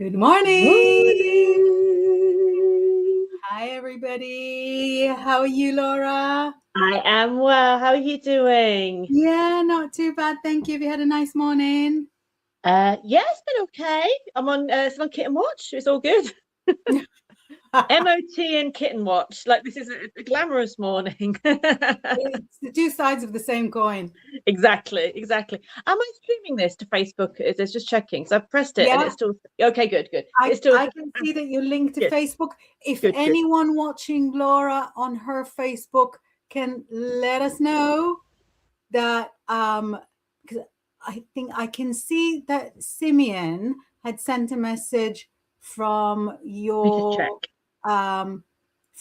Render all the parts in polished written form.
Good morning. Morning. Hi, everybody. How are you, Laura? I am well. How are you doing? Yeah, not too bad. Thank you. Have you had a nice morning? Yeah, it's been okay. I'm on still on kitten watch. It's all good. MOT and kitten watch. Like this is a glamorous morning. It's the two sides of the same coin. Exactly. Am I streaming this to Facebook? It's just checking. So I've pressed it and Yeah, it's still okay, good. It's still I can see that you're linked to good. Facebook. If Good. anyone watching Laura on her Facebook can let us know that, because I think I can see that Simeon had sent a message from We just check.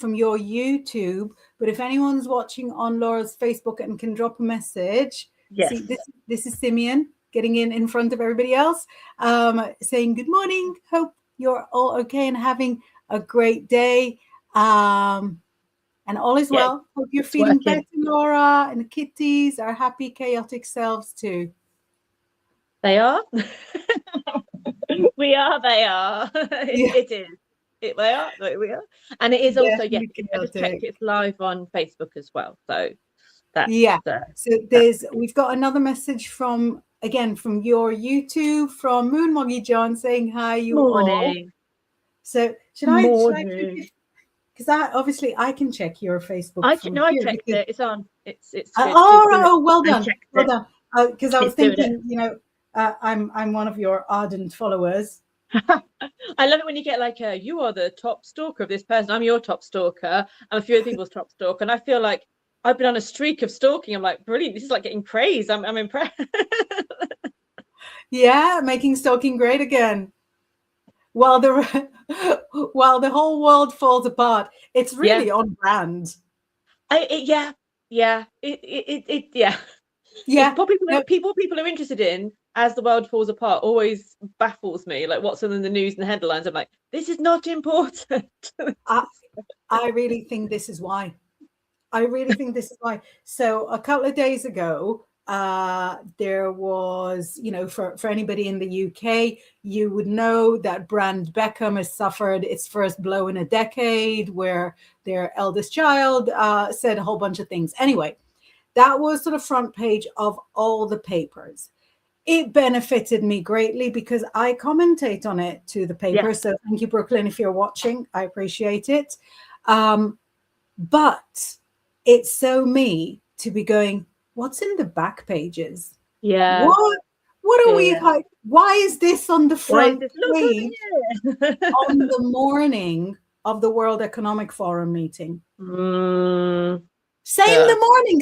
your YouTube. But if anyone's watching on Laura's Facebook and can drop a message, Yes. see this is Simeon getting in front of everybody else, saying good morning. Hope you're all okay and having a great day. And all is well. Hope you're feeling better, Laura, and the kitties are happy, chaotic selves too. They are. We are. They are. It is. We are. And it is also, yes, I just checked it's live on Facebook as well. So that's we've got another message from your YouTube from Moon Moggy John saying hi, you all. So should I because I can check your Facebook. I checked it. It's on. It's well done. Because I was thinking, I'm one of your ardent followers. I love it when you get like you are the top stalker of this person. I'm your top stalker. I'm a few other people's top stalker, and I feel like I've been on a streak of stalking. I'm like, brilliant. This is like getting praise. I'm impressed. Yeah, making stalking great again. While the whole world falls apart, it's really on brand. Yeah. It's probably people are interested in as the world falls apart. Always baffles me. Like what's in the news and the headlines. I'm like, this is not important. I really think this is why. So a couple of days ago, there was, for anybody in the UK, you would know that Brand Beckham has suffered its first blow in a decade, where their eldest child said a whole bunch of things. Anyway, that was sort of front page of all the papers. It benefited me greatly because I commentate on it to the paper. Yeah. So thank you, Brooklyn, if you're watching. I appreciate it. But it's so me to be going, what's in the back pages? Yeah. What are we like? Why is this on the front page on the morning of the World Economic Forum meeting? Same the morning.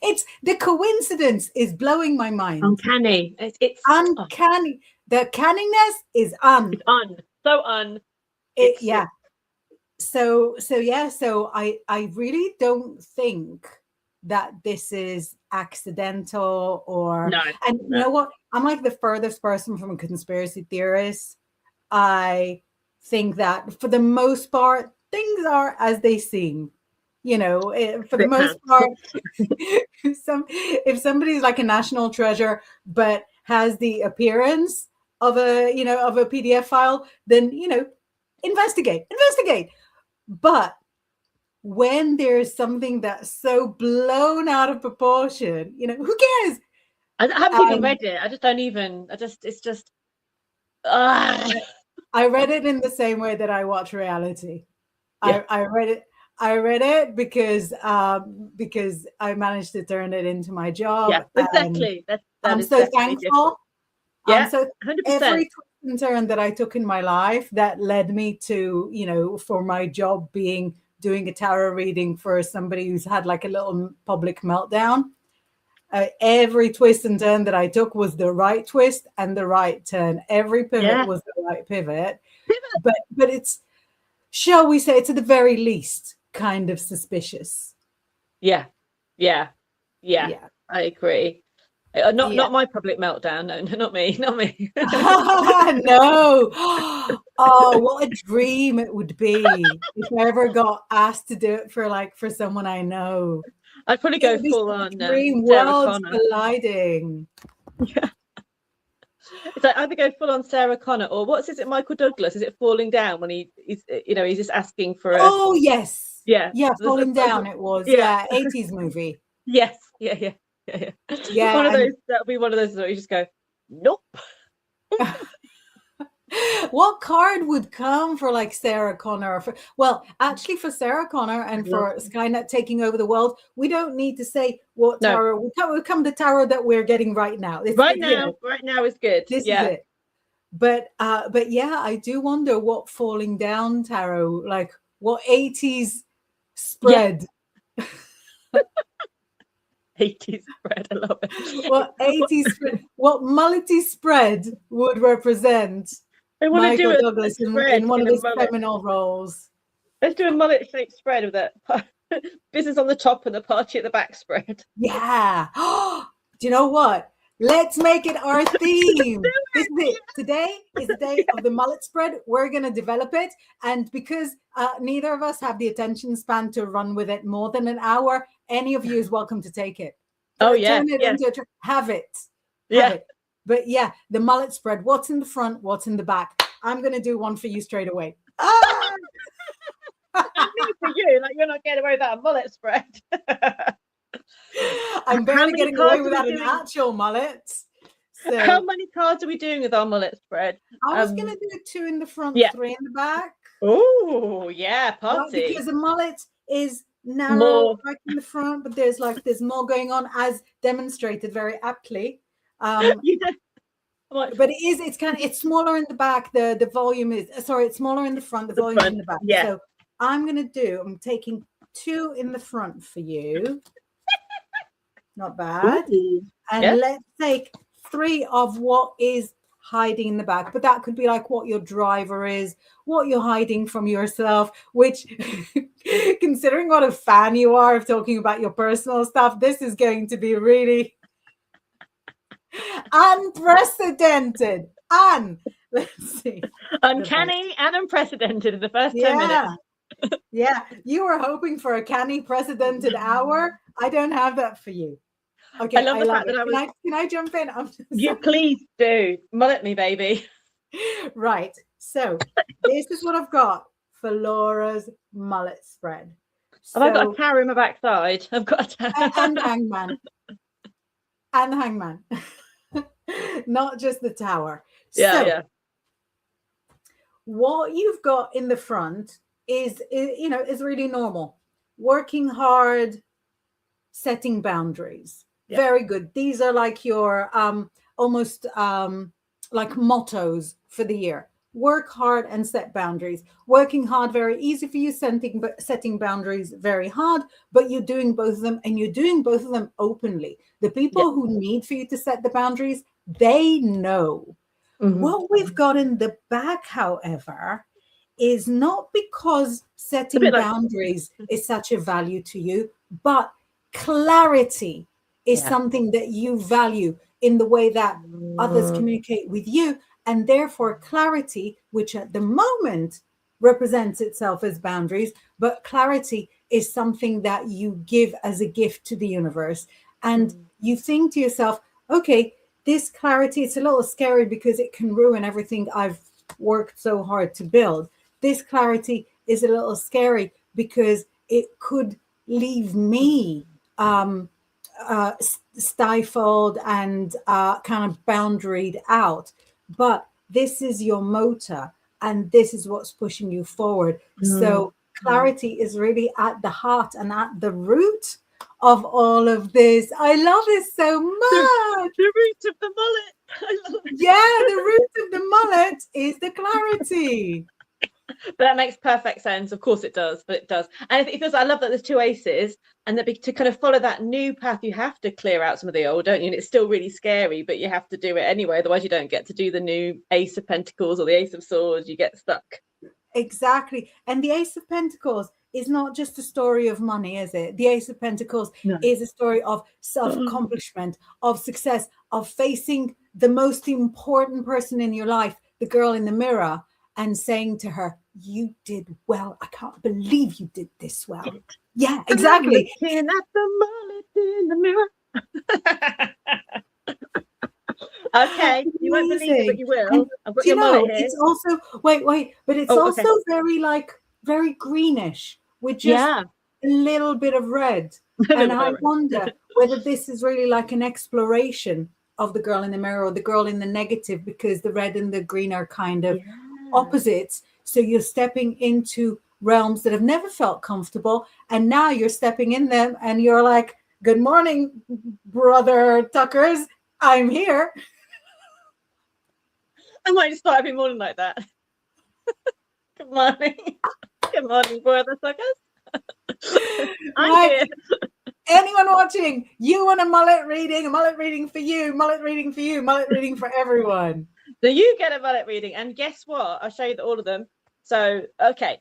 It's the coincidence is blowing my mind. Uncanny. It's uncanny. The canniness is on. It's on. So on. So I really don't think that this is accidental or you know what? I'm like the furthest person from a conspiracy theorist. I think that for the most part, things are as they seem. For the most part, if somebody's like a national treasure but has the appearance of a PDF file, then investigate. But when there's something that's so blown out of proportion, who cares? I haven't even read it. I just don't even. It's just. I read it in the same way that I watch reality. Yeah. I read it because I managed to turn it into my job. Yeah, exactly. I'm so thankful. Yeah, so 100%. Every twist and turn that I took in my life that led me to, for my job doing a tarot reading for somebody who's had like a little public meltdown. Every twist and turn that I took was the right twist and the right turn. Every pivot was the right pivot. But it's, shall we say, it's at the very least kind of suspicious. Yeah. I agree. Not my public meltdown. No, not me. No. Oh, what a dream it would be if I ever got asked to do it for someone I know. I'd probably go full on dream worlds colliding. Yeah. It's like either go full on Sarah Connor or is it Michael Douglas? Is it Falling Down when he's he's just asking for a Oh yes, yeah Falling Down. It was 80s movie. Yes, yeah. One of those, that'll be one of those where you just go, nope. What card would come for like Sarah Connor? Actually, for Sarah Connor and for Skynet taking over the world, we don't need to say what tarot. We come the tarot that we're getting right now. Right now is good. This is it. But yeah, I do wonder what Falling Down tarot, like what 80s spread. Yeah. 80s spread, I love it. What 80s spread, what mullety spread would represent Michael Douglas in one of his seminal roles. Let's do a mullet-shaped spread with that business on the top and the party at the back spread. Yeah. Do you know what? Let's make it our theme. This is it. Today is the day of the mullet spread. We're going to develop it. And because neither of us have the attention span to run with it more than an hour, any of you is welcome to take it. Oh, yeah. Turn it into have it. Have it. But yeah, the mullet spread. What's in the front? What's in the back? I'm going to do one for you straight away. I mean for you, like you're not getting away without a mullet spread. I'm barely getting away without an actual mullet. So, how many cards are we doing with our mullet spread? I was going to do 2 in the front, 3 in the back. Oh, yeah, party. Because the mullet is narrow right in the front, but there's more going on, as demonstrated very aptly. But it's smaller in the back. The volume is it's smaller in the front. The volume is in the back. Yeah. So I'm taking 2 in the front for you. Not bad. Ooh. And let's take 3 of what is hiding in the back. But that could be like what your driver is, what you're hiding from yourself, which considering what a fan you are of talking about your personal stuff, this is going to be really unprecedented. Let's see. Uncanny and unprecedented in the first 10 minutes. Yeah, you were hoping for a canny precedented hour. I don't have that for you. Okay, I love the fact that can I jump in? You please do. Mullet me, baby. Right. So this is what I've got for Laura's mullet spread. Have I got a tower in my backside? I've got a tower. And hangman. And hangman. Not just the tower. Yeah. What you've got in the front is really normal. Working hard, setting boundaries. Yeah. Very good. These are like your almost like mottos for the year. Work hard and set boundaries. Working hard, very easy for you. Setting boundaries, very hard. But you're doing both of them, and you're doing both of them openly. The people who need for you to set the boundaries, they know. Mm-hmm. What we've got in the back, however, is not because setting boundaries is such a value to you, but clarity is something that you value in the way that others communicate with you. And therefore clarity, which at the moment represents itself as boundaries, but clarity is something that you give as a gift to the universe. And you think to yourself, okay, this clarity, it's a little scary because it can ruin everything I've worked so hard to build. This clarity is a little scary because it could leave me stifled and kind of boundaried out. But this is your motor, and this is what's pushing you forward. So clarity is really at the heart and at the root of all of this. I love this so much. The root of the mullet. I love it. Yeah, the root of the mullet is the clarity. But that makes perfect sense. Of course it does, but it does. And it feels, I love that there's 2 aces, and that to kind of follow that new path, you have to clear out some of the old, don't you? And it's still really scary, but you have to do it anyway. Otherwise, you don't get to do the new Ace of Pentacles or the Ace of Swords. You get stuck. Exactly. And the Ace of Pentacles is not just a story of money, is it? The Ace of Pentacles is a story of self-accomplishment, of success, of facing the most important person in your life, the girl in the mirror, and saying to her, you did well. I can't believe you did this well. Yeah, exactly. Looking at the mullet in the mirror. Okay, you won't believe it, but Amazing. you will. And I've got do you your mullet know, here. it's also but it's Oh, also okay. very like very greenish with just Yeah. a little bit of red. A And little bit I of red. wonder whether this is really like an exploration of the girl in the mirror or the girl in the negative, because the red and the green are kind of Yeah. opposites. So you're stepping into realms that have never felt comfortable, and now you're stepping in them and you're like, good morning, brother Tuckers, I'm here. I might start every morning like that. Good morning. Good morning, brother suckers. I'm Right. here. Anyone watching, you want a mullet reading for you, mullet reading for you, mullet reading for everyone. So you get a mullet reading, and guess what? I'll show you all of them. So, okay,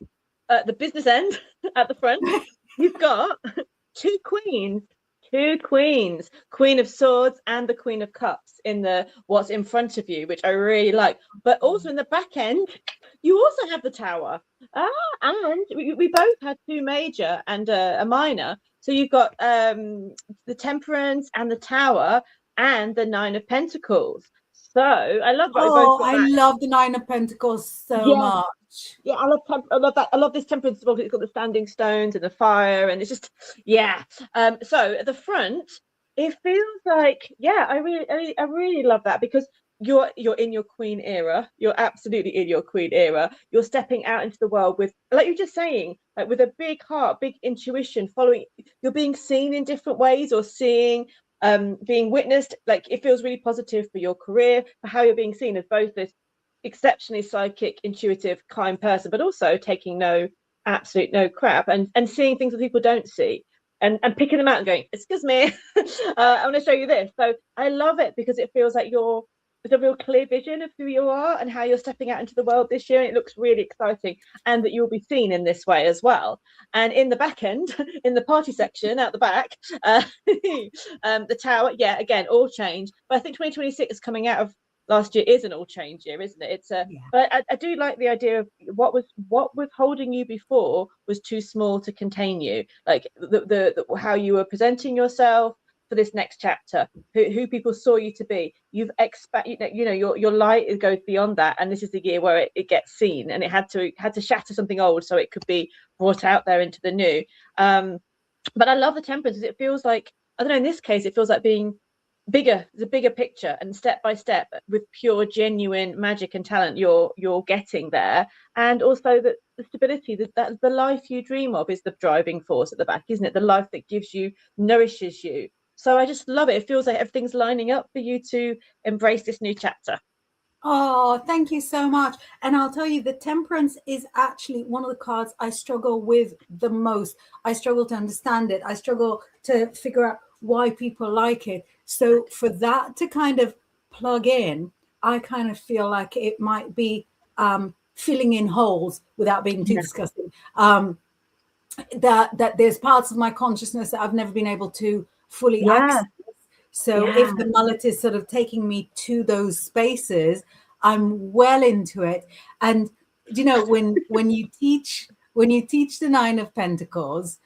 the business end at the front, you've got two queens, Queen of Swords and the Queen of Cups in the what's in front of you, which I really like. But also in the back end, you also have the Tower. And we both had two major and a minor. So you've got the Temperance and the Tower and the Nine of Pentacles. So I love that we both got I that. love the Nine of Pentacles so much. Yeah, I love that. I love this temperance as well. It's got the standing stones and the fire, and it's just So at the front, it feels like I really love that, because you're in your queen era. You're absolutely in your queen era. You're stepping out into the world with, like you're just saying, like with a big heart, big intuition, following. You're being seen in different ways, or seeing, being witnessed. Like, it feels really positive for your career, for how you're being seen as both this exceptionally psychic, intuitive, kind person, but also taking no crap, and seeing things that people don't see, and picking them out and going, excuse me, I want to show you this. So I love it, because it feels like there's a real clear vision of who you are and how you're stepping out into the world this year, and it looks really exciting, and that you'll be seen in this way as well. And in the back end, in the party section out the back, the Tower, again, all change. But I think 2026 is coming out of last year is an all change year, isn't it? It's but I do like the idea of what was holding you before was too small to contain you. Like the how you were presenting yourself for this next chapter, who people saw you to be. You've your light goes beyond that, and this is the year where it gets seen, and it had to shatter something old so it could be brought out there into the new. But I love the Temperance, because it feels like, I don't know, in this case it feels like being bigger, the bigger picture, and step by step, with pure genuine magic and talent, you're getting there. And also that the stability, that the life you dream of is the driving force at the back, isn't it? The life that gives you, nourishes you. So I just love it. It feels like everything's lining up for you to embrace this new chapter. Oh, thank you so much. And I'll tell you, the Temperance is actually one of the cards I struggle with the most. I struggle to understand it. I struggle to figure out why people like it. So for that to kind of plug in, I kind of feel like it might be filling in holes without being too disgusting. That there's parts of my consciousness that I've never been able to fully access. So if the mullet is sort of taking me to those spaces, I'm well into it. And you know, when you teach the Nine of Pentacles,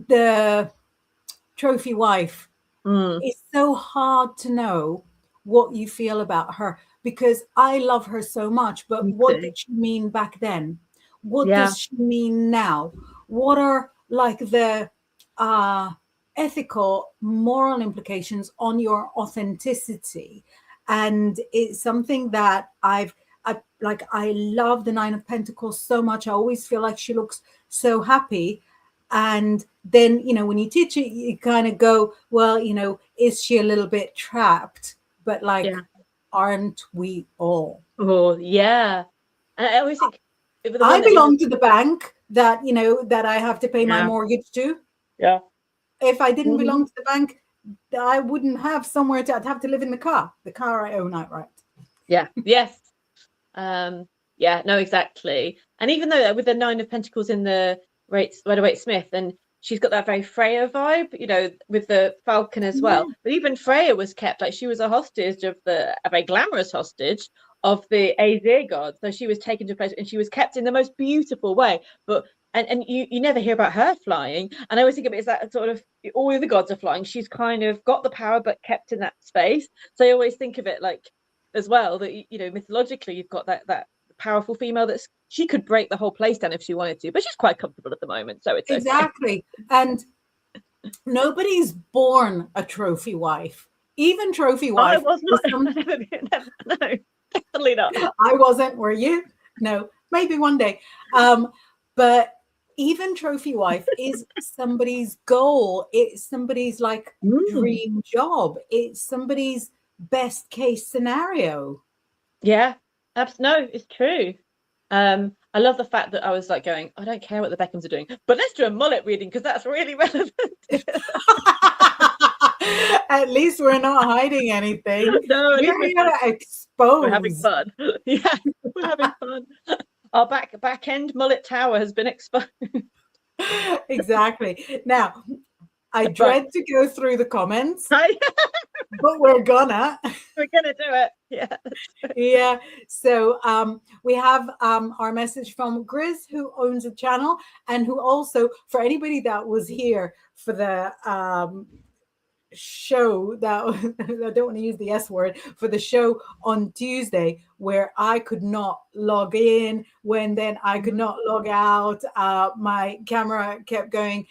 the trophy wife, it's so hard to know what you feel about her, because I love her so much. But what did she mean back then? What does she mean now? What are like the ethical, moral implications on your authenticity? And it's something that I love the Nine of Pentacles so much. I always feel like she looks so happy. And then, you know, when you teach it, you kind of go, well, you know, is she a little bit trapped? But like, aren't we all? Oh, yeah. And I always think, I belong to the bank that, you know, that I have to pay my mortgage to. Yeah. If I didn't belong to the bank, I wouldn't have somewhere to, I'd have to live in the car I own outright. Yeah. Yes. Yeah, no, exactly. And even though with the Nine of Pentacles in the Rider-Waite-Smith, and she's got that very Freya vibe, you know, with the Falcon as well. But even Freya was kept, like, she was a hostage of a very glamorous hostage of the Aesir god. So she was taken to a place, and she was kept in the most beautiful way. But and you never hear about her flying. And I always think of it as that sort of, all the other gods are flying. She's kind of got the power, but kept in that space. So I always think of it like, as well, that, you know, mythologically, you've got that powerful female that she could break the whole place down if she wanted to, but she's quite comfortable at the moment, so it's okay. Exactly. And nobody's born a trophy wife. Even trophy wife. I was not. Never, no, definitely not. I wasn't. Were you? No, maybe one day. But even trophy wife is somebody's goal. It's somebody's like dream job. It's somebody's best case scenario. Yeah, no, it's true. I love the fact that I was like going, I don't care what the Beckhams are doing, but let's do a mullet reading because that's really relevant. At least we're not hiding anything. No, we're here to expose. We're having fun. Yeah, we're having fun. Our back end mullet tower has been exposed. Exactly. Now, I dread to go through the comments, but we're gonna do it. Yeah. Yeah. So we have our message from Grizz, who owns a channel and who also, for anybody that was here for the show that I don't want to use the S word, for the show on Tuesday, where I could not log in, when then I could not log out, my camera kept going,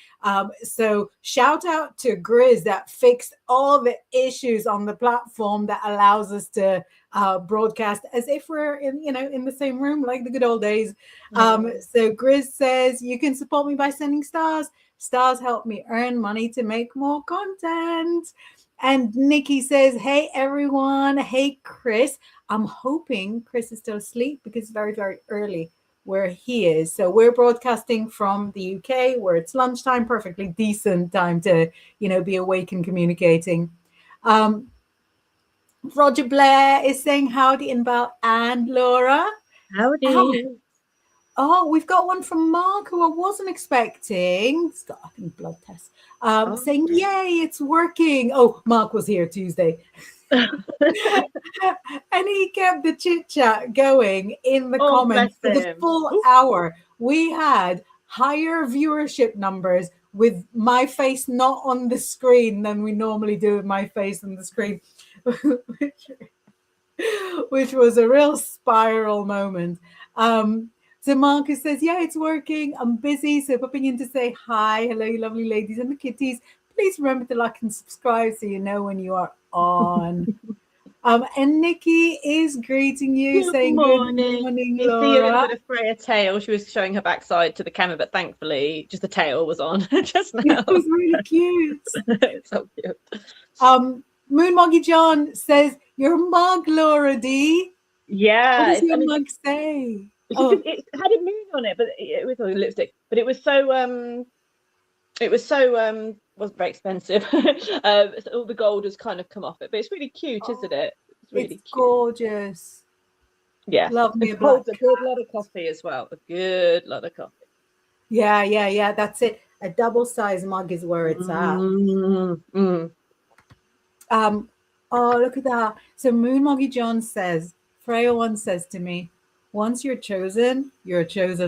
so shout out to Grizz that fixed all the issues on the platform that allows us to broadcast as if we're in the same room like the good old days. So Grizz says, you can support me by sending stars. Stars help me earn money to make more content. And Nikki says, hey, everyone. Hey, Chris. I'm hoping Chris is still asleep because it's very, very early where he is. So we're broadcasting from the UK where it's lunchtime, perfectly decent time to, be awake and communicating. Roger Blair is saying, howdy, Inbaal and Laura. Howdy. Oh, we've got one from Mark who I wasn't expecting. It's got, I think, blood test. Saying, yay, it's working. Oh, Mark was here Tuesday. And he kept the chit chat going in the comments for the full hour. We had higher viewership numbers with my face not on the screen than we normally do with my face on the screen, which was a real spiral moment. So Marcus says, yeah, it's working. I'm busy, so popping in to say hi. Hello, you lovely ladies and the kitties. Please remember to like and subscribe so you know when you are on. And Nikki is greeting you, saying good morning, you Laura. see a little bit of Freya tail. She was showing her backside to the camera, but thankfully just the tail was on just now. It was really cute. It's so cute. Moon Moggy John says, your mug, Laura D. Yeah. What does your mug say? It had a moon on it, but it was a lipstick. But it was so wasn't very expensive. So all the gold has kind of come off it, but it's really cute, isn't it? It's really cute. Gorgeous. Yeah, love me a good lot of coffee as well. A good lot of coffee. Yeah. That's it. A double size mug is where it's at. Oh, look at that. So Moon Moggy John says, Freya once says to me, once you're chosen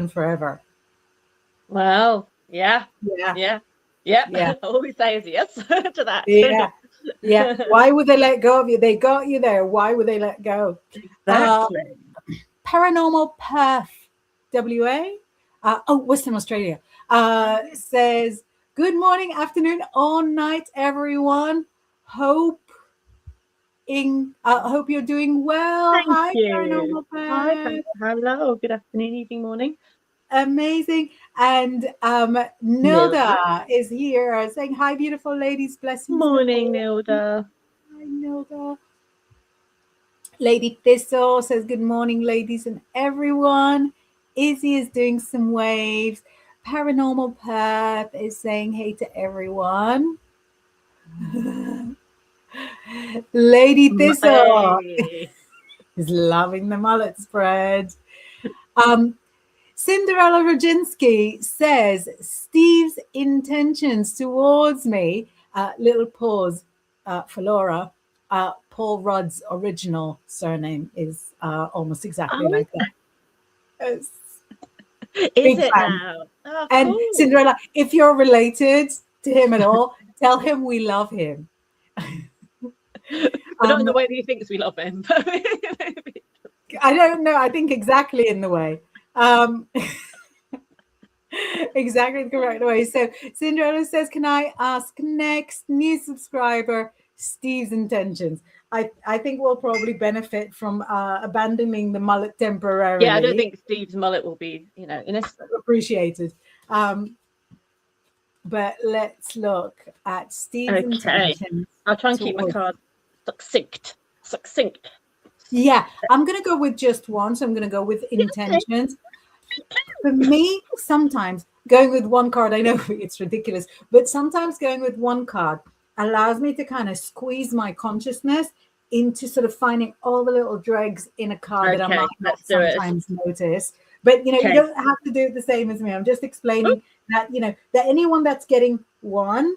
forever. Well, yeah. All we say is yes to that. Yeah. Why would they let go of you? They got you there. Why would they let go? Exactly. Paranormal Perth, WA. Western Australia. Says, good morning, afternoon, all night, everyone. Hope you're doing well. Hi, Paranormal Perth. Hi, hello. Good afternoon, evening, morning. Amazing. And Nilda is here saying, hi, beautiful ladies. Blessings. Morning, Nilda. Hi, Nilda. Lady Thistle says, good morning, ladies and everyone. Izzy is doing some waves. Paranormal Perth is saying hey to everyone. Lady Thistle is loving the mullet spread. Cinderella Roginski says, Steve's intentions towards me, little pause for Laura, Paul Rudd's original surname is almost exactly like that. Is Big it fan. now? Oh, And cool. Cinderella, if you're related to him at all, tell him we love him. But not in the way that he thinks we love him. I don't know. I think exactly in the way. Exactly the correct way. So Cinderella says, can I ask next new subscriber Steve's intentions? I think we'll probably benefit from abandoning the mullet temporarily. Yeah, I don't think Steve's mullet will be, appreciated. But let's look at Steve's intentions. I'll try and keep my card succinct. Yeah, I'm going to go with just one. So I'm going to go with intentions. For me, sometimes going with one card, I know it's ridiculous, but sometimes going with one card allows me to kind of squeeze my consciousness into sort of finding all the little dregs in a card that I might not sometimes notice. But, you don't have to do it the same as me. I'm just explaining that, that anyone that's getting one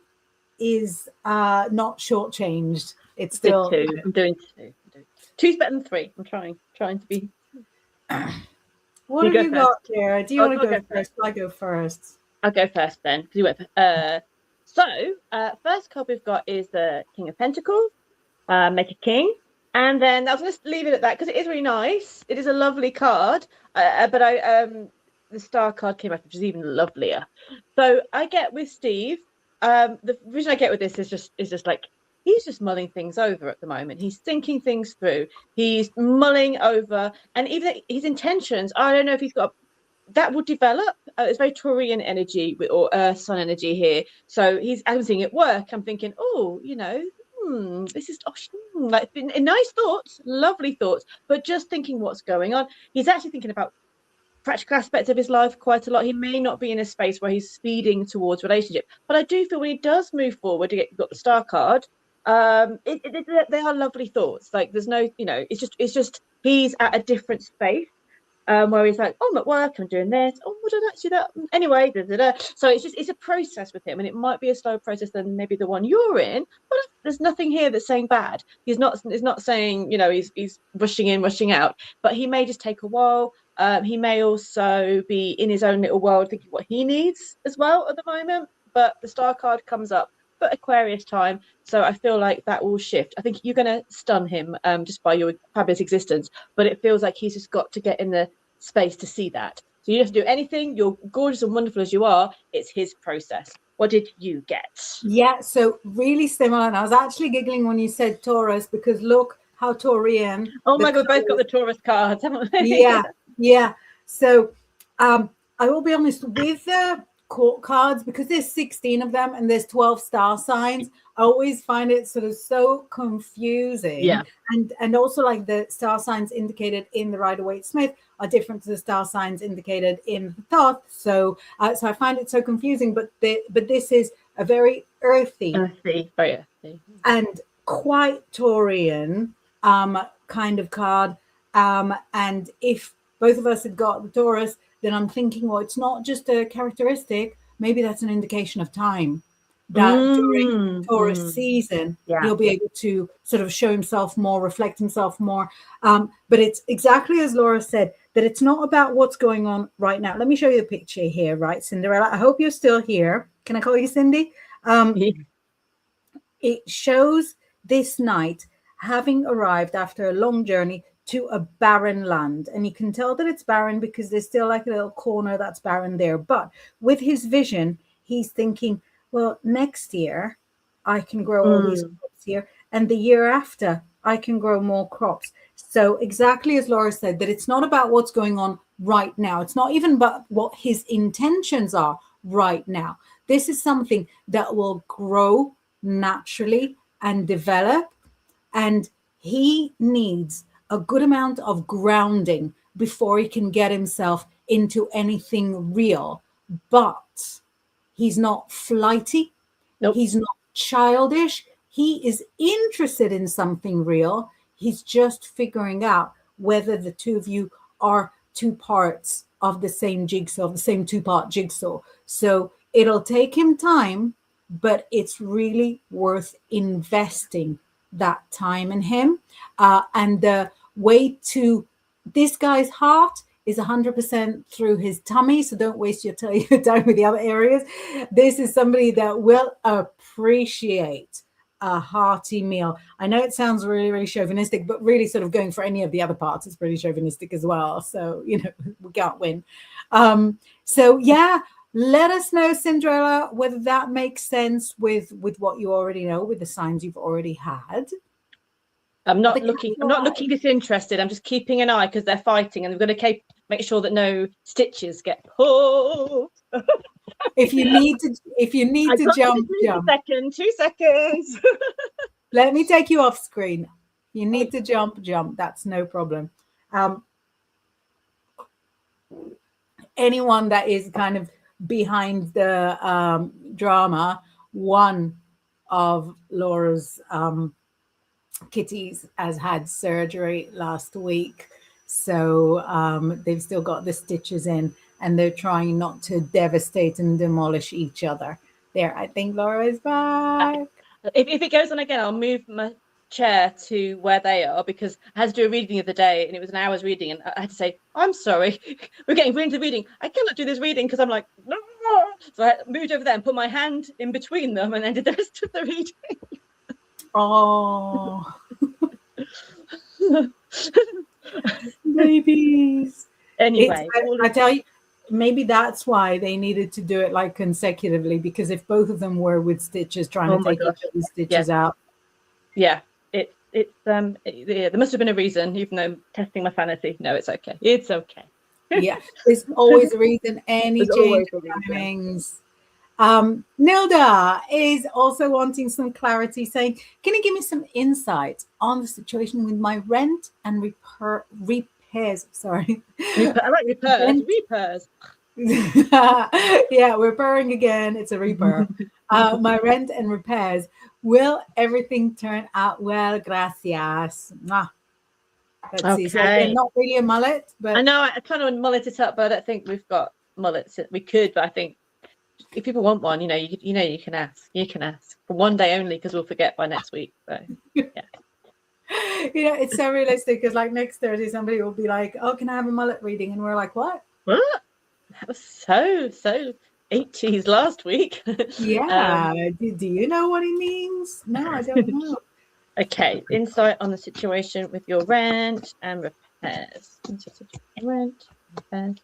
is not shortchanged. It's still two. I'm doing two. Two's better than three. I'm trying to be. What have you got, Claire? Do you want to go first? I go first. I'll go first then. First card we've got is the King of Pentacles. Make a king. And then I'll just leave it at that because it is really nice. It is a lovely card. But the star card came up, which is even lovelier. So I get with Steve. The vision I get with this is just like he's just mulling things over at the moment. He's thinking things through. He's mulling over, and even his intentions. I don't know if he's got that will develop. It's very Taurian energy or Earth Sun energy here. So I'm seeing it work. I'm thinking, this is like nice thoughts, lovely thoughts, but just thinking what's going on. He's actually thinking about practical aspects of his life quite a lot. He may not be in a space where he's speeding towards relationship, but I do feel when he does move forward, you've got the star card. They are lovely thoughts. Like there's no, it's just he's at a different space. Where he's like, I'm at work, I'm doing this. Oh, what did I do that? Anyway, so it's a process with him, and it might be a slower process than maybe the one you're in. But there's nothing here that's saying bad. He's not saying he's rushing in, rushing out. But he may just take a while. He may also be in his own little world, thinking what he needs as well at the moment. But the star card comes up, but Aquarius time. So I feel like that will shift. I think you're going to stun him just by your fabulous existence. But it feels like he's just got to get in the space to see that. So you don't have to do anything. You're gorgeous and wonderful as you are. It's his process. What did you get? Yeah, so really similar. And I was actually giggling when you said Taurus because look how Taurian. Oh my God, we both got the Taurus cards, haven't we? Yeah. So I will be honest with the court cards because there's 16 of them and there's 12 star signs. I always find it sort of so confusing. Yeah. And also like the star signs indicated in the Rider-Waite-Smith are different to the star signs indicated in the Thoth. So I find it so confusing, but this is a very earthy, very earthy, and quite Taurian kind of card. And if both of us had got the Taurus, then I'm thinking, well, it's not just a characteristic. Maybe that's an indication of time. That during Taurus season, he'll be able to sort of show himself more, reflect himself more. But it's exactly as Laura said, that it's not about what's going on right now. Let me show you the picture here, right, Cinderella? I hope you're still here. Can I call you Cindy? It shows this knight having arrived after a long journey to a barren land. And you can tell that it's barren because there's still like a little corner that's barren there. But with his vision, he's thinking, well, next year I can grow all these crops here. And the year after, I can grow more crops. So exactly as Laura said, that it's not about what's going on right now. It's not even about what his intentions are right now. This is something that will grow naturally and develop. And he needs a good amount of grounding before he can get himself into anything real. But he's not flighty. Nope. He's not childish. He is interested in something real. He's just figuring out whether the two of you are two parts of the same jigsaw, the same two-part jigsaw. So it'll take him time, but it's really worth investing that time in him. And the way to this guy's heart is 100% through his tummy, so don't waste your time with the other areas. This is somebody that will appreciate a hearty meal. I know it sounds really, really chauvinistic, but really sort of going for any of the other parts is pretty chauvinistic as well. So, you know, we can't win. So yeah, let us know, Cinderella, whether that makes sense with what you already know, with the signs you've already had. I'm not looking disinterested. I'm just keeping an eye because they're fighting, and we're going to make sure that no stitches get pulled. If you need to jump. 2 seconds. Let me take you off screen. You need to jump. That's no problem. Anyone that is kind of behind the drama, one of Laura's kitties has had surgery last week, so they've still got the stitches in, and they're trying not to devastate and demolish each other. There, I think Laura is back. If it goes on again, I'll move my chair to where they are, because I had to do a reading of the day, and it was an hour's reading, and I had to say, I'm sorry, we're getting into reading. I cannot do this reading because I'm like, no. So I moved over there and put my hand in between them, and then did the rest of the reading. Oh, babies. Anyway, I tell you, maybe that's why they needed to do it like consecutively, because if both of them were with stitches trying to take each other's stitches out. Yeah, there must have been a reason, even though I'm testing my sanity. No, it's okay. It's okay. Yeah, there's always a reason. Any change in timings. Nilda is also wanting some clarity, saying, can you give me some insight on the situation with my rent and repairs? Sorry. I like repairs. Yeah, we're purring again. It's a repur. My rent and repairs. Will everything turn out well? Gracias. Let's see. So again, not really a mullet, but I know I kind of mullet it up, but I don't think we've got mullets. We could, but I think if people want one, you can ask. You can ask for one day only, because we'll forget by next week. So yeah. It's so realistic, because like next Thursday somebody will be like, oh, can I have a mullet reading? And we're like, what? That was so 80s last week. Yeah. Do you know what he means? No, I don't know. Okay, insight on the situation with your rent and repairs. Rent, repairs.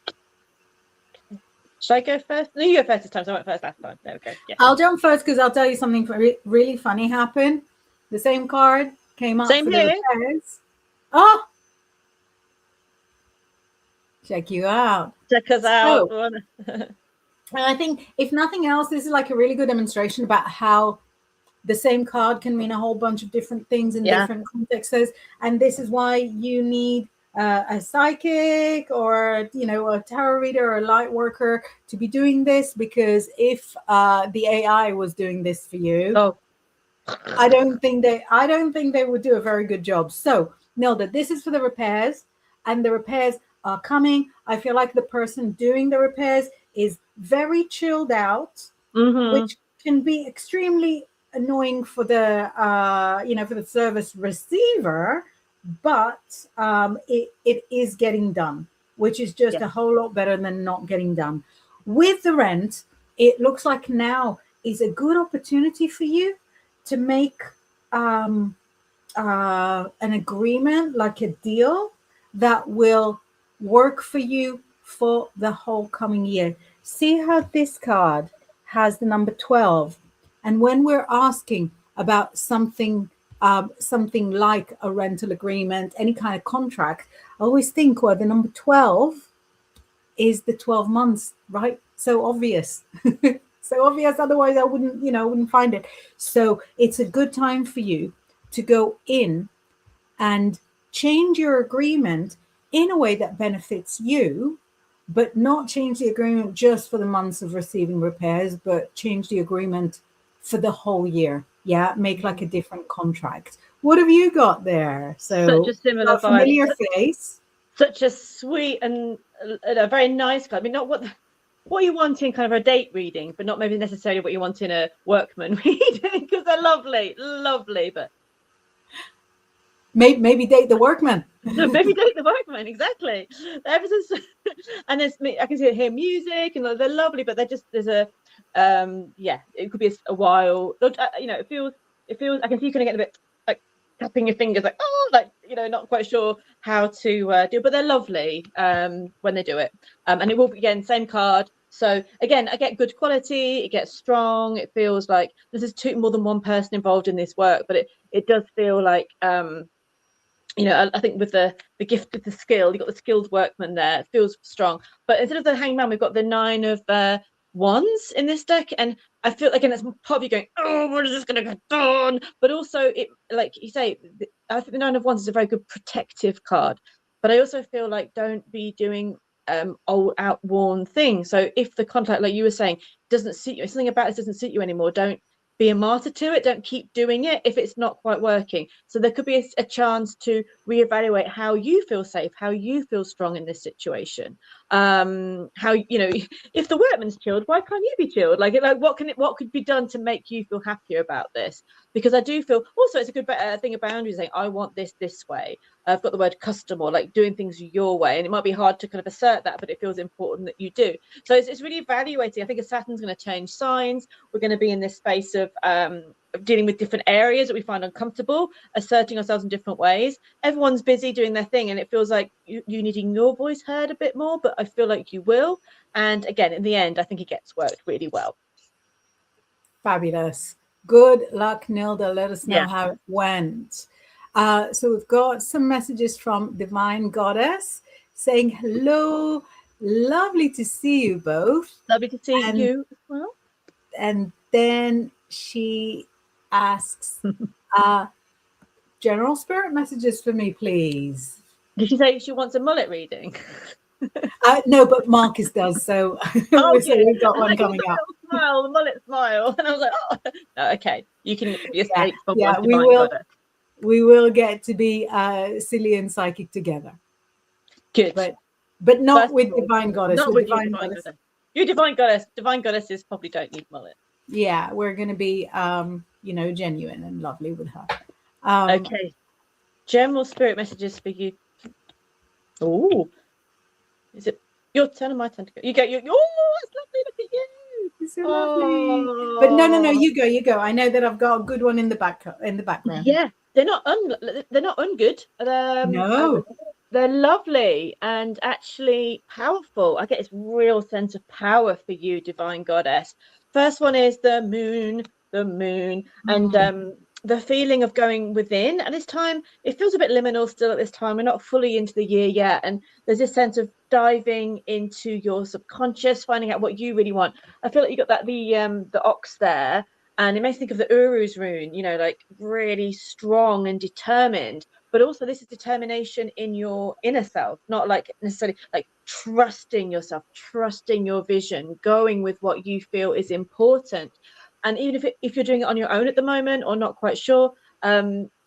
Okay. Should I go first? No, you go first this time. So I went first last time. There we go. Yeah. I'll jump first, because I'll tell you something really funny happened. The same card came up. Same for here. The repairs. Oh, check you out. Check us out. And I think, if nothing else, this is like a really good demonstration about how the same card can mean a whole bunch of different things in different contexts. And this is why you need a psychic, or a tarot reader or a light worker to be doing this, because if the AI was doing this for you, I don't think they would do a very good job. So Nilda, this is for the repairs, and the repairs are coming. I feel like the person doing the repairs is very chilled out, which can be extremely annoying for the for the service receiver, but it is getting done, which is just a whole lot better than not getting done. With the rent, it looks like now is a good opportunity for you to make an agreement, like a deal that will work for you for the whole coming year. See how this card has the number 12, and when we're asking about something like a rental agreement, any kind of contract, I always think, well, the number 12 is the 12 months, right? So obvious. So obvious, otherwise I wouldn't find it. So it's a good time for you to go in and change your agreement in a way that benefits you, but not change the agreement just for the months of receiving repairs, but change the agreement for the whole year. Yeah, make like a different contract. What have you got there? So such a similar familiar face. Such a sweet and a very nice card. I mean, not what you want in kind of a date reading, but not maybe necessarily what you want in a workman reading, because they're lovely, but maybe date the workman. Maybe date the workman, exactly. And I can hear music, and they're lovely, but there's a it could be a while. It feels. I can see you kind of get a bit like tapping your fingers, like not quite sure how to do, but they're lovely when they do it. And it will be, again, same card. So again, I get good quality. It gets strong. It feels like there's more than one person involved in this work, but it does feel like I think with the gift of the skill, you've got the skilled workman there. It feels strong. But instead of the hangman, we've got the 9 of wands in this deck. And I feel, again, that's part of you going, oh, what is this going to get done? But also, it, like you say, I think the 9 of wands is a very good protective card. But I also feel like don't be doing old outworn things. So if the contact, like you were saying, doesn't suit you, if something about this doesn't suit you anymore, don't be a martyr to it. Don't keep doing it if it's not quite working. So there could be a chance to reevaluate how you feel safe, how you feel strong in this situation. How, if the workman's chilled, why can't you be chilled? Like what could be done to make you feel happier about this? Because I do feel also it's a good thing of boundaries, saying I want this way. I've got the word custom, or like doing things your way, and it might be hard to kind of assert that, but it feels important that you do. So it's really evaluating. I think as Saturn's going to change signs, we're going to be in this space of dealing with different areas that we find uncomfortable, asserting ourselves in different ways. Everyone's busy doing their thing, and it feels like you needing your voice heard a bit more, but I feel like you will. And again, in the end, I think it gets worked really well. Fabulous. Good luck, Nilda. Let us know how it went. So we've got some messages from Divine Goddess saying hello. Lovely to see you both. Lovely to see you as well. And then she asks, general spirit messages for me, please. Did she say she wants a mullet reading? No, but Marcus does. So, we've got one coming up. Smile, the mullet smile. And I was like, oh, no, okay. You can be escape from we will. Goddess. We will get to be silly and psychic together. Good. But not with Divine Goddess. Not with Divine Goddess. You Divine Goddess. Divine Goddesses probably don't need mullet. Yeah, we're going to be, genuine and lovely with her. Okay. General spirit messages for you. Oh, is it your turn or my turn to go? You go. Oh, it's lovely. Look at you. It's so lovely. But no. You go. I know that I've got a good one in the background. Yeah, they're not ungood. No. They're lovely and actually powerful. I get this real sense of power for you, Divine Goddess. First one is the moon, and the feeling of going within. And this time, it feels a bit liminal still at this time. We're not fully into the year yet. And there's this sense of diving into your subconscious, finding out what you really want. I feel like you got that the ox there. And it makes me think of the Uru's rune, like really strong and determined. But also this is determination in your inner self, not like necessarily like trusting yourself, trusting your vision, going with what you feel is important. And even if you're doing it on your own at the moment or not quite sure,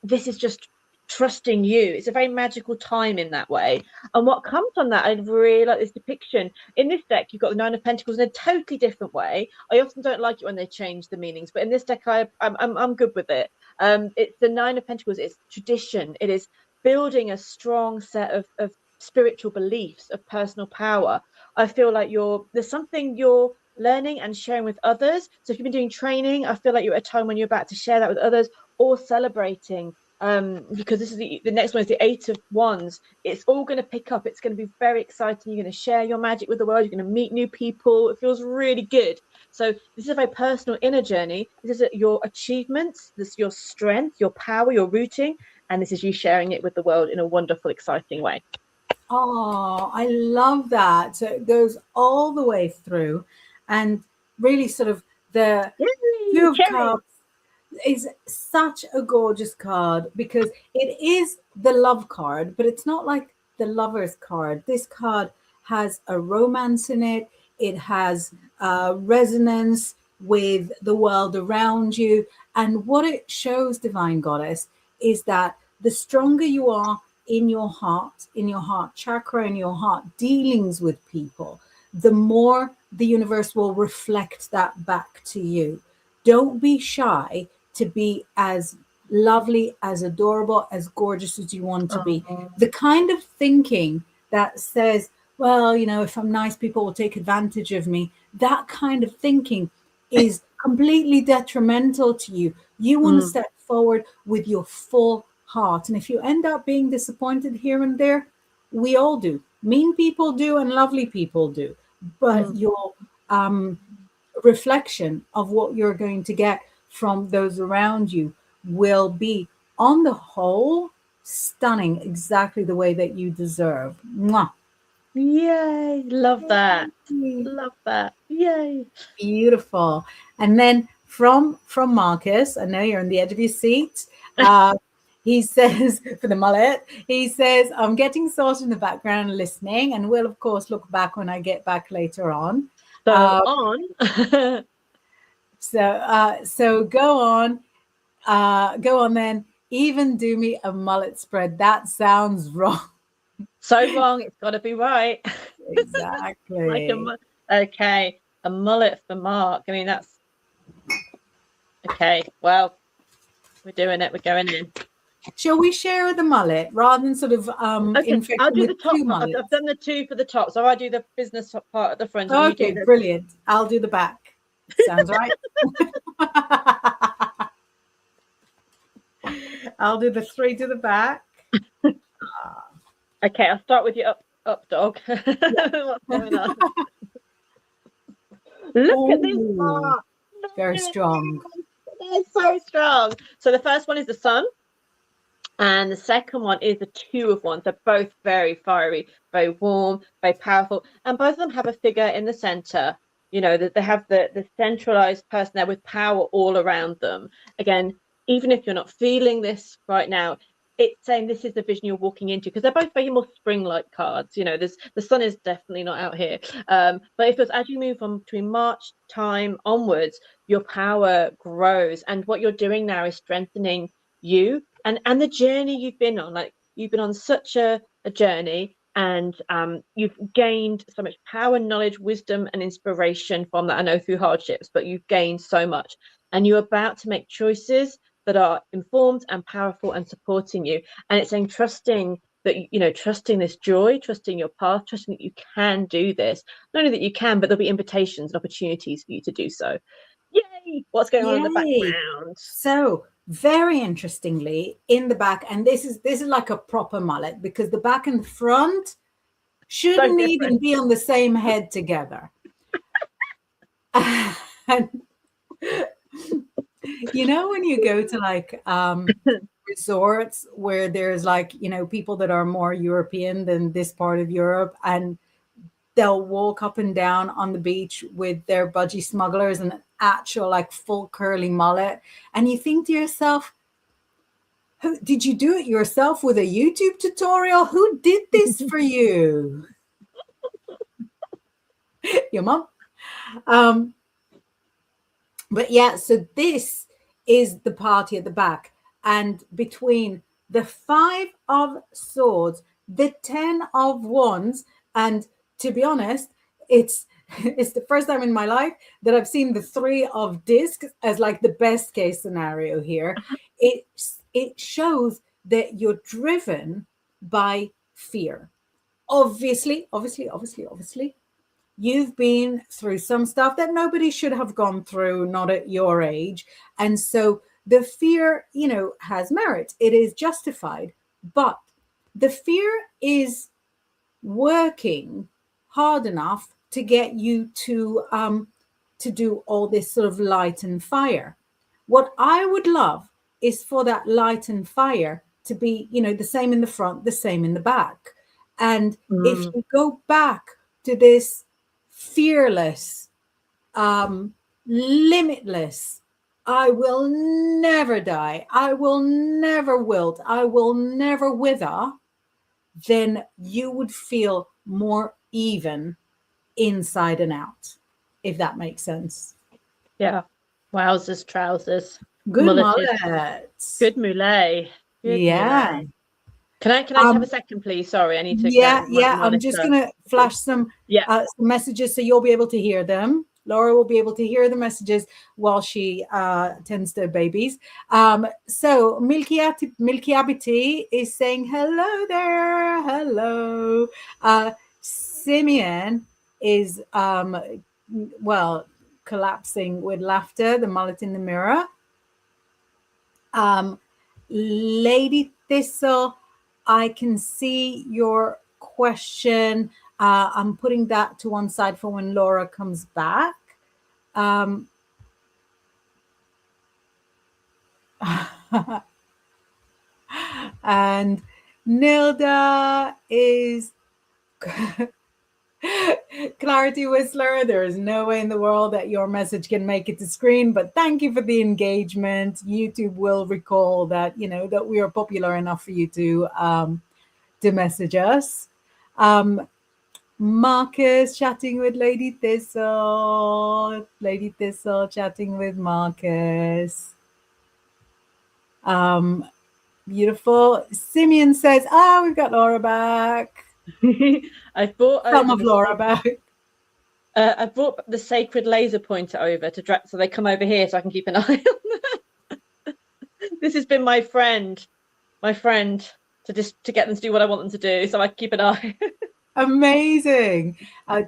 this is just trusting you. It's a very magical time in that way. And what comes from that, I really like this depiction. In this deck, you've got the 9 of Pentacles in a totally different way. I often don't like it when they change the meanings, but in this deck, I'm good with it. It's the 9 of Pentacles. It's tradition. It is building a strong set of spiritual beliefs, of personal power. I feel like there's something you're learning and sharing with others. So if you've been doing training, I feel like you're at a time when you're about to share that with others, or celebrating. Because this is the next one is the 8 of Wands. It's all going to pick up. It's going to be very exciting. You're going to share your magic with the world. You're going to meet new people. It feels really good. So this is a very personal inner journey. This is your achievements, this is your strength, your power, your rooting, and this is you sharing it with the world in a wonderful, exciting way. Oh, I love that. So it goes all the way through, and really sort of the Two of Cups is such a gorgeous card because it is the love card, but it's not like the lover's card. This card has a romance in it. It has resonance with the world around you. And what it shows, Divine Goddess, is that the stronger you are in your heart chakra, in your heart dealings with people, the more the universe will reflect that back to you. Don't be shy to be as lovely, as adorable, as gorgeous as you want to be. Oh. The kind of thinking that says, well, you know, if I'm nice, people will take advantage of me. That kind of thinking is completely detrimental to you. You want to step forward with your full heart. And if you end up being disappointed here and there, we all do. Mean people do and lovely people do. But your reflection of what you're going to get from those around you will be, on the whole, stunning, exactly the way that you deserve. Mwah. Yay, love that. Love that. Yay. Beautiful. And then from Marcus, I know you're on the edge of your seat. He says, for the mullet, he says, I'm getting sorted in the background listening, and will, of course, look back when I get back later on. So on. So go on then. Even do me a mullet spread. That sounds wrong. So wrong. It's got to be right. Exactly. Okay, a mullet for Mark. I mean, that's okay. Well, we're doing it. We're going in. Shall we share the mullet rather than sort of okay, I'll do the top part. I've done the two for the top, so I'll do the business part at the front. Okay, brilliant. I'll do the back. Sounds right. I'll do the 3 to the back. Okay, I'll start with your up dog. What's going on? Look at this part. Very strong. It's so strong. So the first one is the sun, and the second one is the 2 of Wands. They're both very fiery, very warm, very powerful, and both of them have a figure in the center. You know, that they have the centralized person there with power all around them. Again, even if you're not feeling this right now, it's saying this is the vision you're walking into, because they're both very more spring-like cards. You know, the sun is definitely not out here. But it feels as you move on between March time onwards, your power grows, and what you're doing now is strengthening you and the journey you've been on. Like, you've been on such a journey, and you've gained so much power, knowledge, wisdom, and inspiration from that. I know through hardships, but you've gained so much, and you're about to make choices that are informed and powerful and supporting you. And it's saying trusting that, you know, trusting this joy, trusting your path, trusting that you can do this. Not only that you can, but there'll be invitations and opportunities for you to do so. Yay! What's going on in the background? So very interestingly, in the back, and this is like a proper mullet, because the back and front shouldn't even be on the same head together. And you know, when you go to like resorts where there's like, you know, people that are more European than this part of Europe, and they'll walk up and down on the beach with their budgie smugglers and an actual like full curly mullet, and you think to yourself, did you do it yourself with a YouTube tutorial? Who did this for you? Your mom. But yeah, so this is the party at the back. And between the 5 of Swords, the 10 of Wands, and to be honest, it's the first time in my life that I've seen the 3 of Discs as like the best case scenario here. It shows that you're driven by fear. Obviously, you've been through some stuff that nobody should have gone through, not at your age. And so the fear, you know, has merit. It is justified. But the fear is working hard enough to get you to do all this sort of light and fire. What I would love is for that light and fire to be, you know, the same in the front, the same in the back. And if you go back to this fearless, limitless, I will never die, I will never wilt, I will never wither, then you would feel more even inside and out, if that makes sense. Yeah. Wowzers, trousers. Good mullet. Good mullet. Yeah. Mullet. Can I have a second, please? Sorry, I need to. Yeah. I'm just going to flash some messages so you'll be able to hear them. Laura will be able to hear the messages while she tends to babies. So Milky Abiti is saying hello there. Hello. Simeon is collapsing with laughter, the mullet in the mirror. Lady Thistle, I can see your question. I'm putting that to one side for when Laura comes back. And Nilda is Clarity Whistler. There is no way in the world that your message can make it to screen, but thank you for the engagement. YouTube will recall that, that we are popular enough for you to message us. Marcus chatting with Lady Thistle. Lady Thistle chatting with Marcus. Beautiful. Simeon says, we've got Laura back. I bought some of Laura back. I brought the sacred laser pointer over to so they come over here so I can keep an eye on them. This has been my friend to get them to do what I want them to do, so I can keep an eye. Amazing.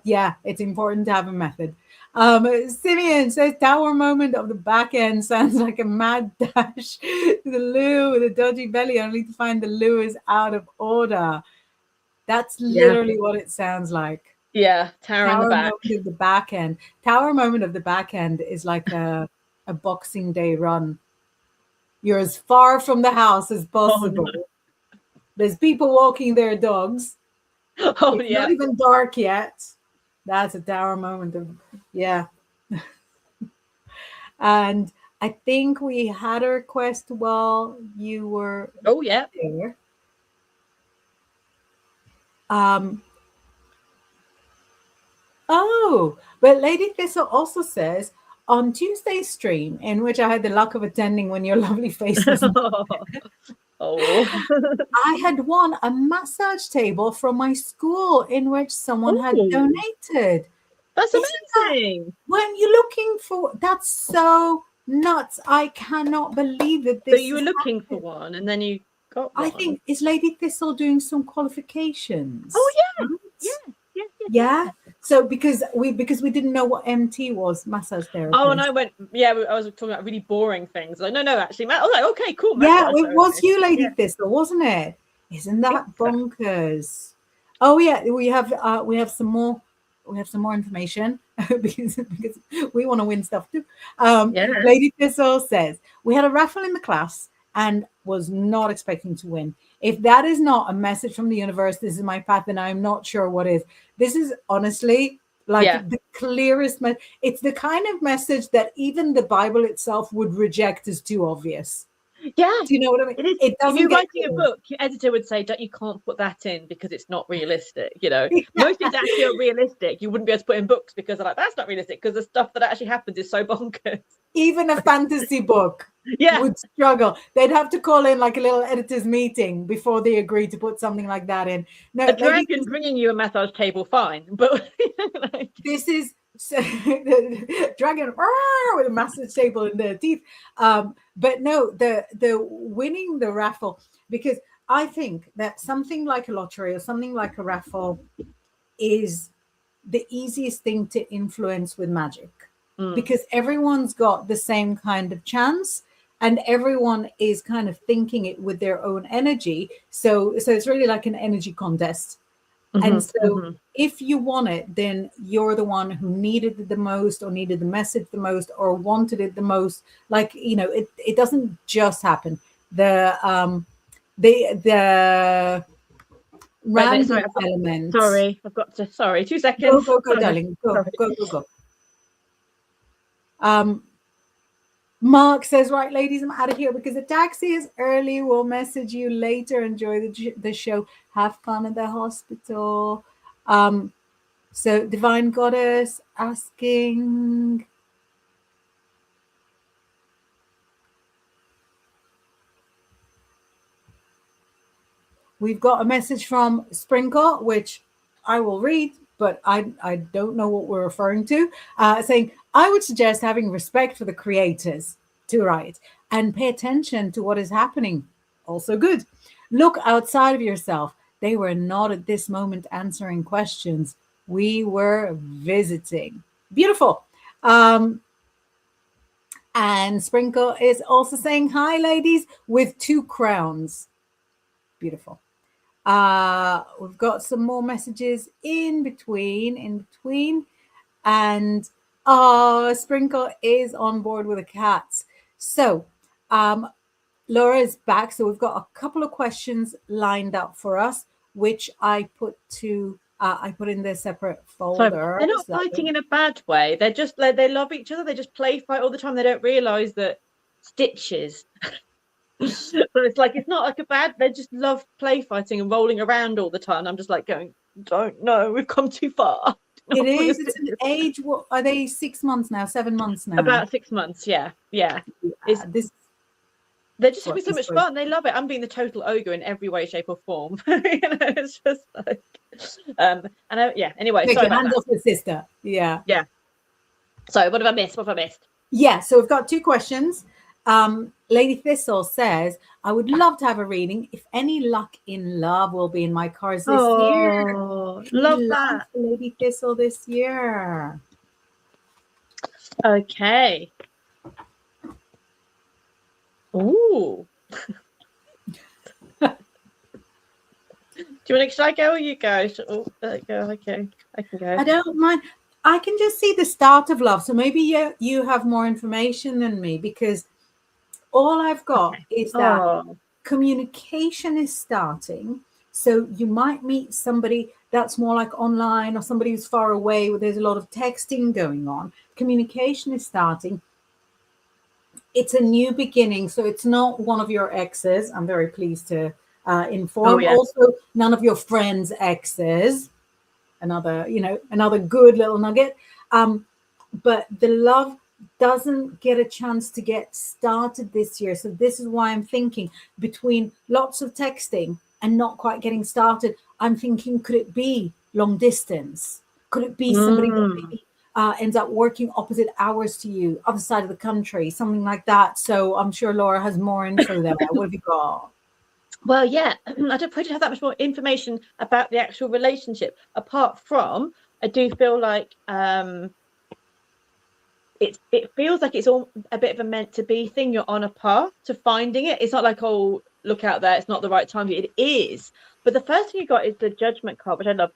Yeah, it's important to have a method. Simeon says tower moment of the back end sounds like a mad dash to the loo with a dodgy belly, only to find the loo is out of order. That's literally what it sounds like. Yeah, tower in the back. Moment of the back end. Tower moment of the back end is like a Boxing Day run. You're as far from the house as possible. Oh, no. There's people walking their dogs. Oh, it's not even dark yet. That's a tower moment of, And I think we had a request while you were there. But Lady Thistle also says, on Tuesday's stream, in which I had the luck of attending when your lovely face was I had won a massage table from my school in which someone had donated. That's amazing. When you're looking for, that's so nuts. I cannot believe that this. So you were looking for one and then you got one. I think, is Lady Thistle doing some qualifications? Oh, yeah. Right? Yeah. So because we didn't know what MT was, massage therapy. Oh, and I went, I was talking about really boring things. Like, no, actually, I was like, okay, cool. Yeah, it was you, Lady Thistle, wasn't it? Isn't that bonkers? Oh yeah, we have some more. We have some more information because we want to win stuff too. Lady Thistle says we had a raffle in the class and was not expecting to win. If that is not a message from the universe, this is my path, and I'm not sure what is. This is honestly like the clearest message. It's the kind of message that even the Bible itself would reject as too obvious. Yeah. Do you know what I mean? It doesn't. If you're writing a book, your editor would say, you can't put that in because it's not realistic. Most things actually are realistic. You wouldn't be able to put in books because they're like, that's not realistic, because the stuff that actually happens is so bonkers. Even a fantasy book would struggle. They'd have to call in like a little editor's meeting before they agree to put something like that in. No, a dragon bringing you a massage table, fine, but this is the dragon with a massive table in their teeth. But no, the winning the raffle, because I think that something like a lottery or something like a raffle is the easiest thing to influence with magic, because everyone's got the same kind of chance and everyone is kind of thinking it with their own energy. So it's really like an energy contest. And so if you want it, then you're the one who needed it the most or needed the message the most or wanted it the most. Like, it doesn't just happen. The random element. Sorry, I've got to, 2 seconds. Go, darling. Go. Mark says, right, ladies, I'm out of here because the taxi is early. We'll message you later. Enjoy the show. Have fun at the hospital. So Divine Goddess asking, we've got a message from Sprinkle, which I will read, but I don't know what we're referring to. Saying, I would suggest having respect for the creators to write and pay attention to what is happening. Also good. Look outside of yourself. They were not at this moment answering questions. We were visiting. Beautiful. And Sprinkle is also saying, hi, ladies, with 2 crowns. Beautiful. We've got some more messages in between. And Sprinkle is on board with the cats. So Laura is back. So we've got a couple of questions lined up for us, which I put in the separate folder. So they're not fighting in a bad way. They're just like, they love each other. They just play fight all the time. They don't realize that stitches. But it's like, it's not like a bad, they just love play fighting and rolling around all the time. I'm just like going, don't know, we've come too far. It is. It's an age. What are they? 6 months now? 7 months now? About 6 months. Yeah. They're just having so much fun. They love it. I'm being the total ogre in every way, shape, or form. It's just like, Anyway, take sorry your hands off your sister. Yeah. So, what have I missed? Yeah. So we've got 2 questions. Lady Thistle says, I would love to have a reading. If any luck in love will be in my cards this year. Love that. Lady Thistle this year. Okay. Ooh. Should I go or you go? Go. Okay. I can go. I don't mind. I can just see the start of love. So maybe you have more information than me, because all I've got is that communication is starting. So you might meet somebody that's more like online, or somebody who's far away where there's a lot of texting going on. Communication is starting. It's a new beginning. So it's not one of your exes. I'm very pleased to inform. Also, none of your friends' exes. Another good little nugget. But the love doesn't get a chance to get started this year. So this is why I'm thinking, between lots of texting and not quite getting started, I'm thinking, could it be long distance? Could it be somebody that maybe ends up working opposite hours to you, other side of the country, something like that? So I'm sure Laura has more info there. What have you got? Well, yeah, I don't probably have that much more information about the actual relationship, apart from I do feel like it feels like it's all a bit of a meant to be thing. You're on a path to finding it. It's not like, oh, look out there, it's not the right time for you. It is. But the first thing you got is the Judgment card, which I love,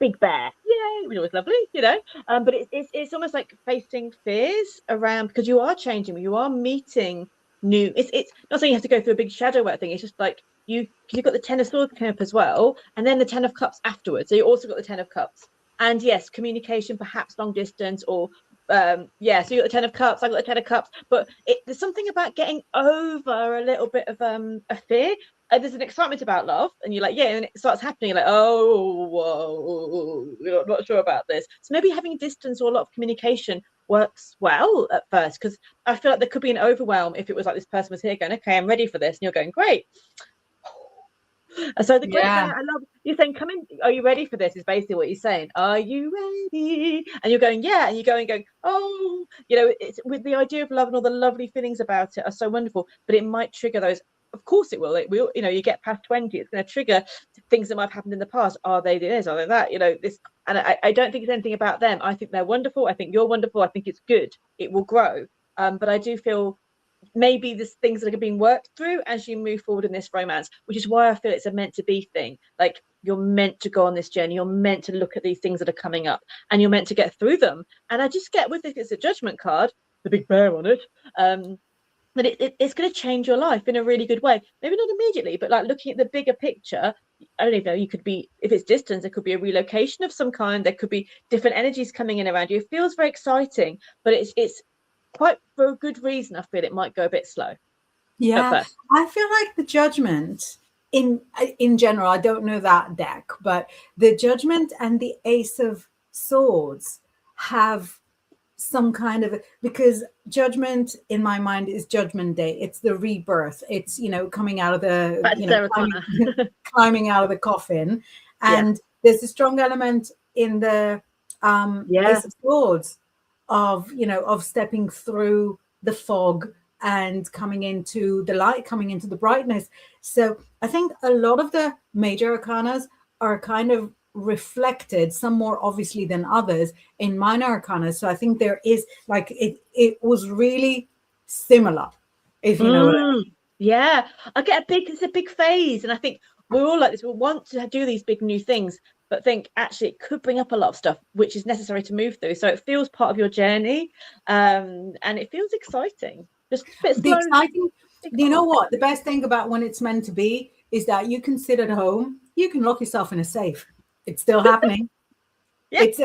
big bear. Yay, which was lovely, but it's almost like facing fears around, because you are changing, you are meeting new. It's not saying you have to go through a big shadow work thing. It's just like you've got the 10 of Swords coming up as well, and then the 10 of Cups afterwards. So you also got the 10 of Cups. And yes, communication, perhaps long distance, or so you got the 10 of Cups, I got the 10 of Cups, but there's something about getting over a little bit of a fear. There's an excitement about love, and you're like, yeah, and it starts happening, you're like, oh, whoa, I'm not sure about this. So maybe having distance or a lot of communication works well at first, because I feel like there could be an overwhelm if it was like this person was here going, okay, I'm ready for this, and you're going, great. So the great thing, I love you're saying, come in, are you ready for this, is basically what you're saying. Are you ready? And you're going, yeah, and you're going, oh, it's with the idea of love, and all the lovely feelings about it are so wonderful, but it might trigger those. Of course it will. You get past 20, it's going to trigger things that might have happened in the past. Are they this? Are they that? This, and I don't think it's anything about them. I think they're wonderful. I think you're wonderful. I think it's good. It will grow. But I do feel maybe there's things that are being worked through as you move forward in this romance, which is why I feel it's a meant to be thing. Like, you're meant to go on this journey, you're meant to look at these things that are coming up, and you're meant to get through them. And I just get with it, it's a Judgment card, the big bear on it, that it's going to change your life in a really good way. Maybe not immediately, but like looking at the bigger picture, I don't even know, you could be, if it's distance, it could be a relocation of some kind, there could be different energies coming in around you. It feels very exciting, but it's quite, for a good reason, I feel it might go a bit slow. Yeah, I feel like the Judgment in general, I don't know that deck, but the Judgment and the Ace of Swords have some kind of, because Judgment in my mind is Judgment Day. It's the rebirth. It's, coming out of the, climbing out of the coffin. And there's a strong element in the Ace of Swords, of of stepping through the fog and coming into the light, coming into the brightness. So I think a lot of the major arcanas are kind of reflected, some more obviously than others, in minor arcana. So I think there is like it was really similar, if you know what I mean. Yeah, it's a big phase, and I think we're all like this. We want to do these big new things, but think actually it could bring up a lot of stuff which is necessary to move through. So it feels part of your journey, and it feels exciting. Just a bit slow. Exciting. You know what? The best thing about when it's meant to be is that you can sit at home, you can lock yourself in a safe. It's still happening. Yeah. It's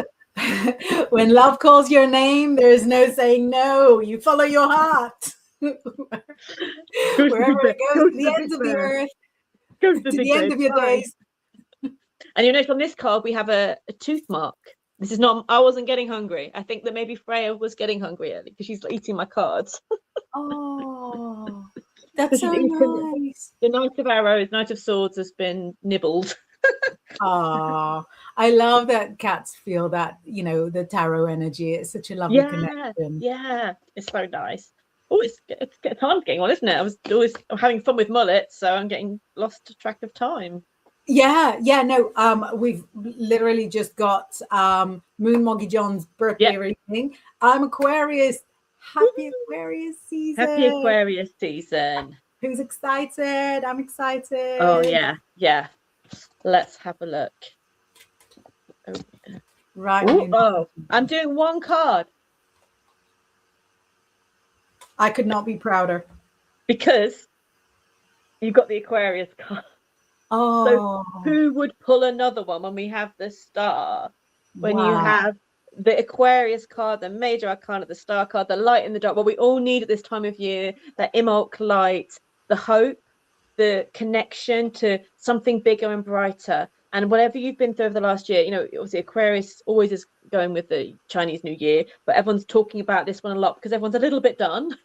when love calls your name, there is no saying no. You follow your heart. Wherever it goes, to the ends of the earth, to the end of your days. And you know, from this card, we have a tooth mark. This is not, I wasn't getting hungry. I think that maybe Freya was getting hungry early because she's eating my cards. Oh, that's so nice. The Knight of Arrows, Knight of Swords has been nibbled. Oh, I love that cats feel that, the tarot energy. It's such a lovely connection. Yeah, it's so nice. Oh, time's getting on, isn't it? I was always having fun with mullets, so I'm getting lost track of time. Yeah, no, we've literally just got Moon Moggy John's birthday reading. I'm Aquarius. Happy Aquarius season. Happy Aquarius season. Who's excited? I'm excited. Oh, yeah. Let's have a look. Right. Oh, I'm doing one card. I could not be prouder. Because you got the Aquarius card. Oh. So who would pull another one when we have the star? When you have the Aquarius card, the major arcana, the star card, the light in the dark. What we all need at this time of year, that Imbolc light, the hope, the connection to something bigger and brighter. And whatever you've been through over the last year, obviously Aquarius always is going with the Chinese New Year, but everyone's talking about this one a lot because everyone's a little bit done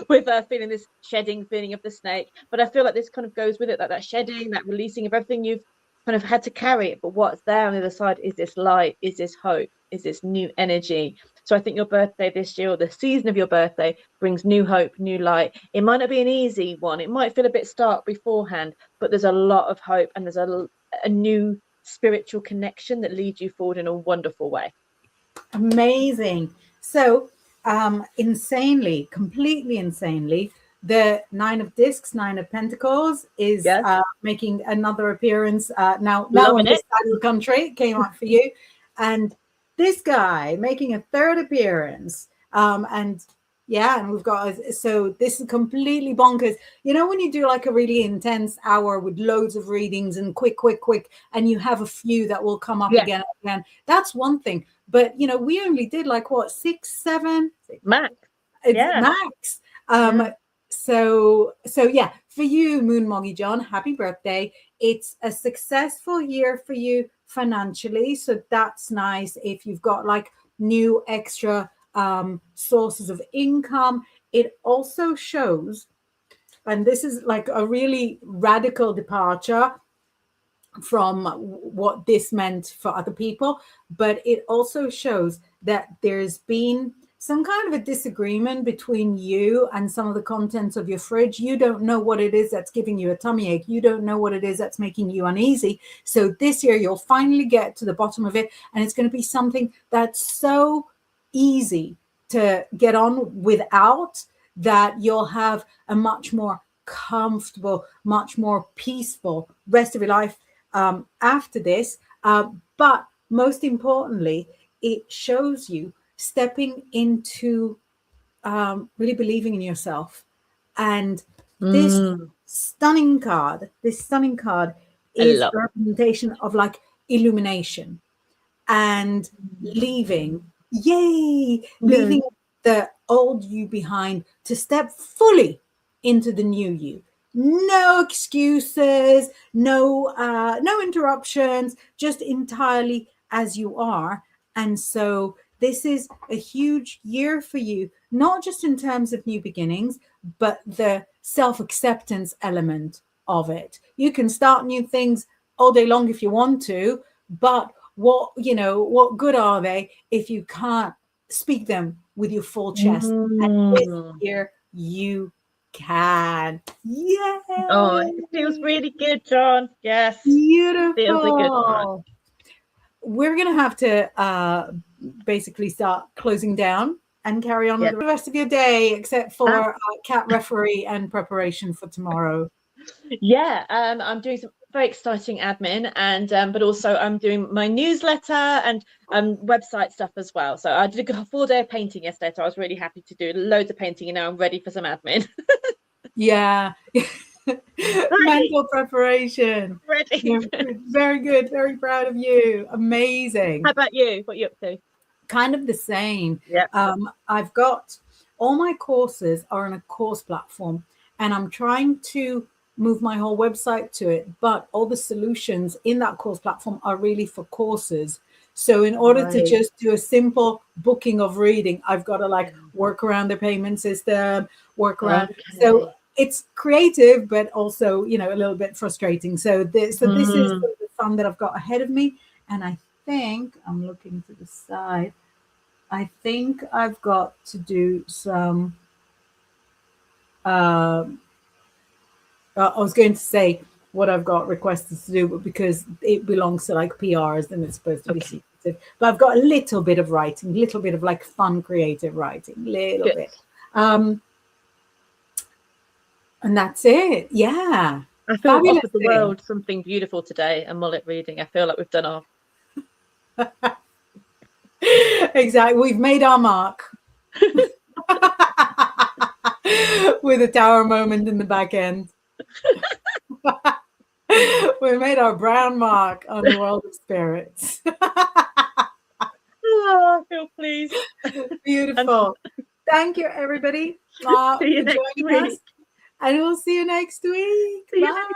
with feeling this shedding feeling of the snake. But I feel like this kind of goes with it, that shedding, that releasing of everything you've kind of had to carry. But what's there on the other side is this light, is this hope, is this new energy. So I think your birthday this year, or the season of your birthday, brings new hope, new light. It might not be an easy one. It might feel a bit stark beforehand, but there's a lot of hope, and there's a new spiritual connection that leads you forward in a wonderful way. Amazing. So completely insanely, the Nine of Discs, Nine of Pentacles is making another appearance now on this side of the country. It came out for you. And this guy making a third appearance. And we've got, so this is completely bonkers. When you do like a really intense hour with loads of readings and quick, and you have a few that will come up again and again, that's one thing. But, we only did like 6, 7? Max. Max. So for you, Moon Moggy John, happy birthday. It's a successful year for you financially. So that's nice. If you've got like new extra sources of income, it also shows, and this is like a really radical departure from what this meant for other people, but it also shows that there's been some kind of a disagreement between you and some of the contents of your fridge. You don't know what it is that's giving you a tummy ache. You don't know what it is that's making you uneasy. So this year you'll finally get to the bottom of it, and it's going to be something that's so easy to get on without, that you'll have a much more comfortable, much more peaceful rest of your life after this. But most importantly, it shows you stepping into really believing in yourself. And this stunning card is a representation of like illumination and leaving the old you behind to step fully into the new you. No excuses, no interruptions, just entirely as you are. And so this is a huge year for you, not just in terms of new beginnings, but the self-acceptance element of it. You can start new things all day long if you want to, but what good are they if you can't speak them with your full chest? And this year you can. Yeah. Oh, it feels really good, John. Yes. Beautiful. Feels a good one. We're gonna have to basically start closing down and carry on with the rest of your day, except for cat referee and preparation for tomorrow. Yeah, I'm doing some very exciting admin, and but also I'm doing my newsletter and website stuff as well. So I did a full day of painting yesterday, so I was really happy to do loads of painting, and now I'm ready for some admin. Yeah. Mental preparation. Ready. Very good. Very proud of you. Amazing. How about you? What are you up to? Kind of the same. Yeah. I've got all my courses are on a course platform, and I'm trying to move my whole website to it, but all the solutions in that course platform are really for courses. So in order to just do a simple booking of reading, I've got to work around the payment system, work around. So it's creative, but also, a little bit frustrating. So this is the fun that I've got ahead of me. And I think I'm looking to the side. I think I've got to do some, I was going to say what I've got requested to do, but because it belongs to PRs, then it's supposed to be secretive. But I've got a little bit of writing, a little bit of fun, creative writing, little bit. And that's it. Yeah. I feel we've offered the world something beautiful today, a mullet reading. I feel like we've done our... Exactly. We've made our mark. With a tower moment in the back end. We made our brown mark on the world of spirits. Oh, I feel pleased. Beautiful. Thank you, everybody, for joining us. And we'll see you next week. Bye.